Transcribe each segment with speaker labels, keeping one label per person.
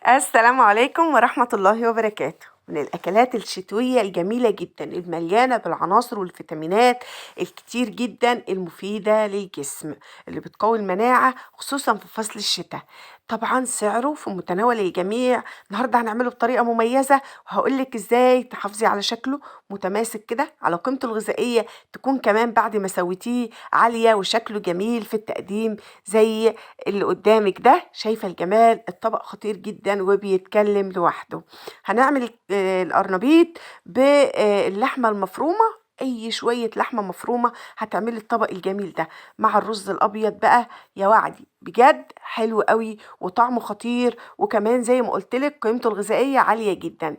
Speaker 1: السلام عليكم ورحمة الله وبركاته. من الأكلات الشتوية الجميلة جدا المليانة بالعناصر والفيتامينات الكتير جدا المفيدة للجسم اللي بتقوي المناعة خصوصا في فصل الشتاء. طبعا سعره في متناول الجميع. النهاردة هنعمله بطريقة مميزة وهقولك ازاي تحافظي على شكله متماسك كده، على قيمته الغذائية تكون كمان بعد ما سويتيه عالية وشكله جميل في التقديم زي اللي قدامك ده. شايفة الجمال؟ الطبق خطير جدا وبيتكلم لوحده. هنعمل القرنبيط باللحمة المفرومة، اي شوية لحمة مفرومة هتعملي الطبق الجميل ده مع الرز الابيض بقى. يا وعدي بجد حلو قوي وطعمه خطير، وكمان زي ما قلتلك قيمته الغذائية عالية جدا.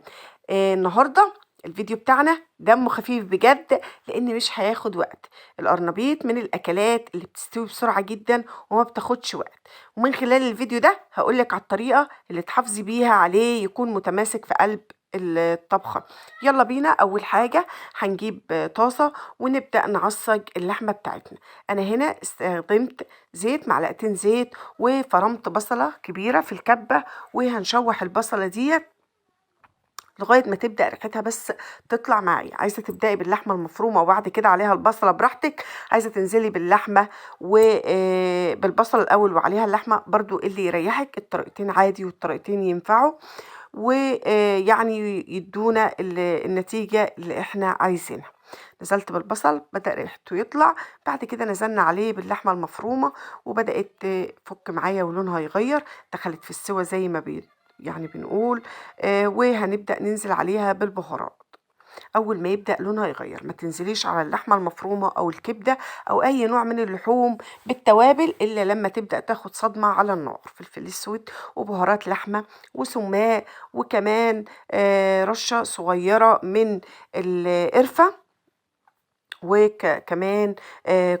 Speaker 1: النهاردة الفيديو بتاعنا دمه خفيف بجد لان مش هياخد وقت. القرنبيط من الاكلات اللي بتستوي بسرعة جدا وما بتاخدش وقت، ومن خلال الفيديو ده هقولك على الطريقة اللي تحافظي بيها عليه يكون متماسك في قلب الطبخة. يلا بينا. اول حاجة هنجيب طاسة ونبدأ نعصج اللحمة بتاعتنا. انا هنا استخدمت زيت، معلقتين زيت، وفرمت بصلة كبيرة في الكبة، وهنشوح البصلة ديت لغايه ما تبدا ريحتها بس تطلع معايا. عايزه تبداي باللحمه المفرومه وبعد كده عليها البصله براحتك، عايزه تنزلي باللحمه وبالبصل الاول وعليها اللحمه برضو اللي يريحك. الطريقتين عادي والطريقتين ينفعوا ويعني يدونا النتيجه اللي احنا عايزينها. نزلت بالبصل بدأ ريحته يطلع، بعد كده نزلنا عليه باللحمة المفرومة وبدأت تفك معايا ولونها يغير، دخلت في السوا زي ما يعني بنقول. وهنبدأ ننزل عليها بالبهارات. اول ما يبدا لونها يغير ما تنزليش على اللحمه المفرومه او الكبده او اي نوع من اللحوم بالتوابل الا لما تبدا تاخد صدمه على النار. فلفل اسود وبهارات لحمه وسماق، وكمان رشه صغيره من القرفه، وكمان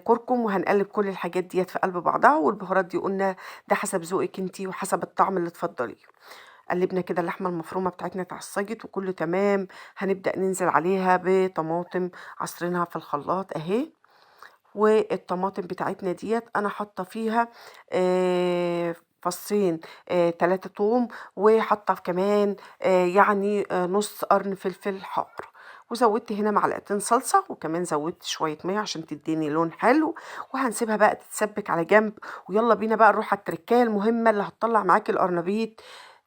Speaker 1: كركم. وهنقلب كل الحاجات ديت في قلب بعضها، والبهارات دي قلنا ده حسب ذوقك انتي وحسب الطعم اللي تفضليه. قلبنا كده اللحمه المفرومه بتاعتنا اتعصجت وكله تمام. هنبدا ننزل عليها بطماطم عصرينها في الخلاط اهي. والطماطم بتاعتنا ديت انا حاطه فيها فصين 3 توم، وحاطه كمان يعني نص قرن فلفل حار، وزودت هنا معلقتين صلصة، وكمان زودت شوية مية عشان تديني لون حلو. وهنسيبها بقى تتسبك على جنب. ويلا بينا بقى نروح على التركاية المهمة اللي هتطلع معاكي القرنبيط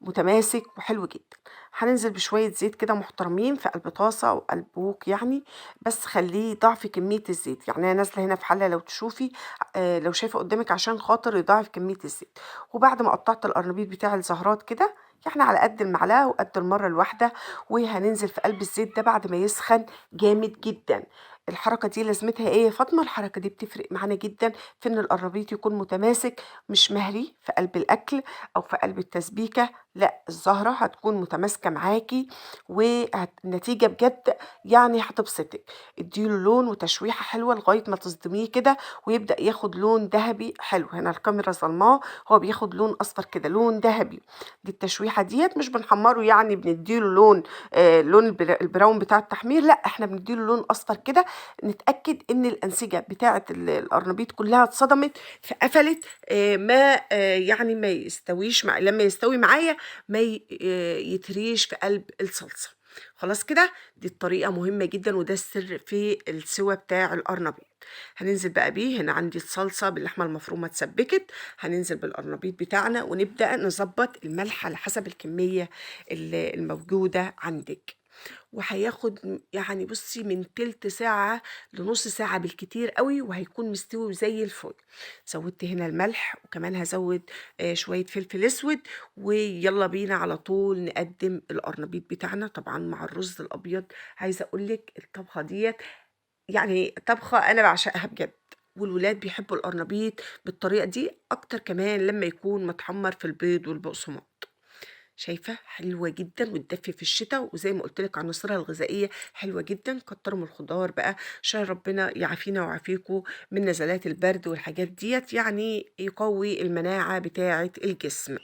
Speaker 1: متماسك وحلو جدا. هننزل بشوية زيت كده محترمين في قلب طاسة أو قلب بوك يعني، بس خليه ضعف كمية الزيت. يعني أنا نازلة هنا في حلة لو تشوفي لو شايفة قدامك عشان خاطر يضاعف كمية الزيت. وبعد ما قطعت القرنبيط بتاع الزهرات كده يعني على قد المعلقة وقد المرة الواحدة، وهننزل في قلب الزيت ده بعد ما يسخن جامد جدا. الحركة دي لازمتها ايه يا فاطمة؟ الحركة دي بتفرق معانا جدا في ان القرنبيط يكون متماسك، مش مهري في قلب الاكل او في قلب التسبيكة. لا، الزهرة هتكون متماسكة معاكي والنتيجة بجد يعني هتبسطك. اديله لون وتشويحة حلوة لغاية ما تصدميه كده ويبدأ ياخد لون ذهبي حلو. هنا الكاميرا ظلماه، هو بياخد لون اصفر كده، لون ذهبي. دي التشويحة ديت مش بنحمره يعني بنديله لون لون البراون بتاع التحمير، لا احنا بنديله لون اصفر كده. نتأكد ان الانسجة بتاعة القرنبيط كلها اتصدمت فقفلت. ما يعني ما يستويش لما يستوي معايا ما يتريش في قلب الصلصة. خلاص كده، دي الطريقة مهمة جدا وده السر في السوى بتاع القرنبيط. هننزل بقى بيه. هنا عندي الصلصة باللحمة المفرومة اتسبكت، هننزل بالقرنبيط بتاعنا ونبدأ نظبط الملح على حسب الكمية الموجودة عندك. وهياخد يعني بصي من تلت ساعة لنص ساعة بالكتير قوي وهيكون مستوي زي الفل. زودت هنا الملح وكمان هزود شوية فلفل اسود. ويلا بينا على طول نقدم القرنبيط بتاعنا طبعا مع الرز الابيض. عايزة اقولك الطبخة ديت يعني طبخة انا بعشقها بجد، والولاد بيحبوا القرنبيط بالطريقة دي اكتر كمان لما يكون متحمر في البيض والبقسماط. شايفة حلوة جدا وتدفي في الشتاء، وزي ما قلت لك عناصرها الغذائية حلوة جدا. كتروا من الخضار بقى عشان ربنا يعافينا ويعافيكم من نزلات البرد والحاجات ديت، يعني يقوي المناعة بتاعة الجسم.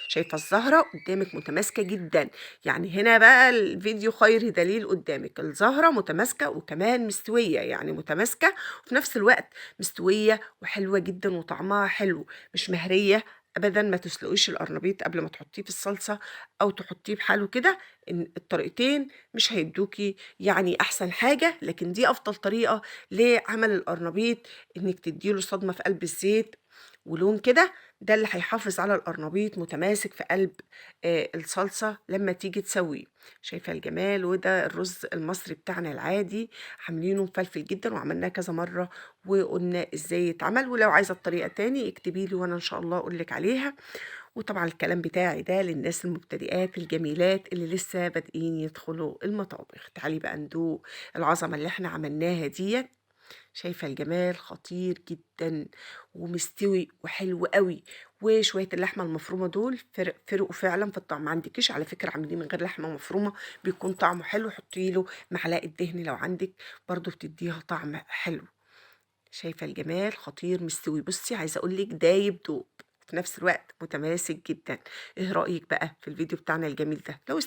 Speaker 1: شايفة الزهرة قدامك متماسكة جدا، يعني هنا بقى الفيديو خير دليل قدامك. الزهرة متماسكة وكمان مستوية، يعني متماسكة وفي نفس الوقت مستوية وحلوة جدا وطعمها حلو، مش مهرية أبدًا ما تسلقيش القرنبيط قبل ما تحطيه في الصلصة أو تحطيه بحاله كده، إن الطريقتين مش هيدوكِ يعني أحسن حاجة، لكن دي أفضل طريقة لعمل القرنبيط، إنِّك تدّي له صدمة في قلب الزيت ولون كده، ده اللي هيحافظ على القرنبيط متماسك في قلب الصلصة لمّا تيجي تسويه. شايفة الجمال؟ وده الرز المصري بتاعنا العادي، عاملينه مفلفل جدًا وعملناه كذا مرّة وقُلنا إزاي يتعمل، ولو عايزة الطريقة تاني اكتبي لي وأنا إن شاء الله أقول لِك عليها. وطبعًا الكلام بتاعي ده للناس المبتدئات الجميلات اللي لسه بادئين يدخلوا المطابخ. تعالي بقى ندوق العظمة اللي إحنا عملناها ديّة. شايفة الجمال؟ خطير جدًا ومستوي وحلو أوي، وشوية اللحمة المفرومة دول فرقوا فعلًا في الطعم. ما عندكيش على فكرة اعمليه من غير لحمة مفرومة بيكون طعمه حلو، حطي له معلقة دهن لو عندِك برضه بتدّيها طعم حلو. شايفة الجمال؟ خطير مستوي. بُصّي عايزة أقول لِك دايب دوب، في نفس الوقت متماسك جدًا. إيه رأيِك بقى في الفيديو بتاعنا الجميل ده؟ لو